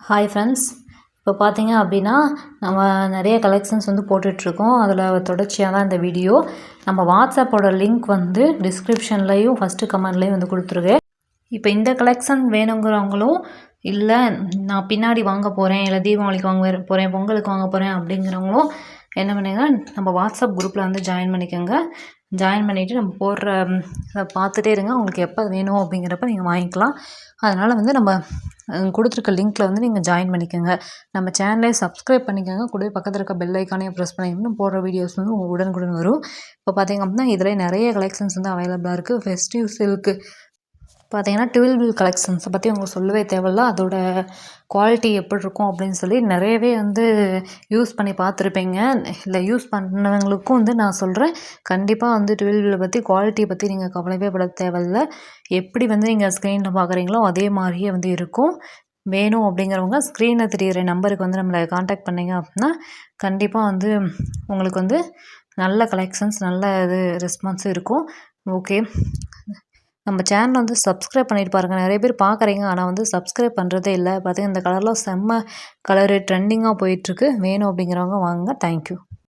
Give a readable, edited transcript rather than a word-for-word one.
Hi friends. இப்போ பார்த்தீங்க அப்படின்னா நம்ம நிறைய கலெக்ஷன்ஸ் வந்து போட்டுட்ருக்கோம். அதில் தொடர்ச்சியாக தான் இந்த வீடியோ. நம்ம வாட்ஸ்அப்போட லிங்க் வந்து டிஸ்கிரிப்ஷன்லேயும் ஃபஸ்ட்டு கமெண்ட்லேயும் வந்து கொடுத்துருக்கேன். இப்போ இந்த கலெக்ஷன் வேணுங்கிறவங்களும் இல்லை நான் பின்னாடி வாங்க போகிறேன், இல்லை தீபாவளிக்கு வாங்க போகிறேன், பொங்கலுக்கு வாங்க போகிறேன் அப்படிங்கிறவங்களும் என்ன பண்ணுங்க, நம்ம வாட்ஸ்அப் குரூப்பில் வந்து ஜாயின் பண்ணிக்கோங்க. ஜாயின் பண்ணிவிட்டு நம்ம போடுற பார்த்துட்டே இருங்க. உங்களுக்கு எப்போ வேணும் அப்படிங்கிறப்ப நீங்கள் வாங்கிக்கலாம். அதனால் வந்து நம்ம கொடுத்துருக்க லிங்க்கில் வந்து நீங்கள் ஜாயின் பண்ணிக்கோங்க. நம்ம சேனலை சப்ஸ்கிரைப் பண்ணிக்கோங்க. கூடவே பக்கத்தில் இருக்க பெல் ஐக்கானே ப்ரெஸ் பண்ணிங்கன்னா போடுற வீடியோஸ் வந்து உடனுக்குடன் வரும். இப்போ பார்த்திங்க அப்படின்னா இதில் நிறைய கலெக்ஷன்ஸ் வந்து அவைலபிளாக இருக்குது. ஃபெஸ்டிவ் சில்க்கு பார்த்தீங்கன்னா 12 வில் கலெக்ஷன்ஸை பற்றி உங்களுக்கு சொல்லவே தேவையில்ல. அதோட குவாலிட்டி எப்படி இருக்கும் அப்படின்னு சொல்லி நிறையவே வந்து யூஸ் பண்ணி பார்த்துருப்பீங்க. இல்லை யூஸ் பண்ணவங்களுக்கும் வந்து நான் சொல்கிறேன், கண்டிப்பாக வந்து 12 வில் பற்றி குவாலிட்டியை பற்றி நீங்கள் கவலையே பட தேவையில்ல. எப்படி வந்து நீங்கள் ஸ்க்ரீனில் பார்க்குறீங்களோ அதே மாதிரியே வந்து இருக்கும். வேணும் அப்படிங்கிறவங்க ஸ்க்ரீனில் தெரிகிற நம்பருக்கு வந்து நம்மளை காண்டாக்ட் பண்ணிங்க அப்படின்னா கண்டிப்பாக வந்து உங்களுக்கு வந்து நல்ல கலெக்ஷன்ஸ், நல்ல இது ரெஸ்பான்ஸும் இருக்கும். ஓகே, நம்ம சேனலை வந்து சப்ஸ்கிரைப் பண்ணிட்டு பாருங்கள். நிறைய பேர் பார்க்குறீங்க, ஆனால் வந்து சப்ஸ்கிரைப் பண்ணுறதே இல்லை. பார்த்தீங்கன்னா இந்த கலரில் செம்ம கலரு ட்ரெண்டிங்காக போயிட்டுருக்கு. வேணும் அப்படிங்கிறவங்க வாங்க. தேங்க்யூ.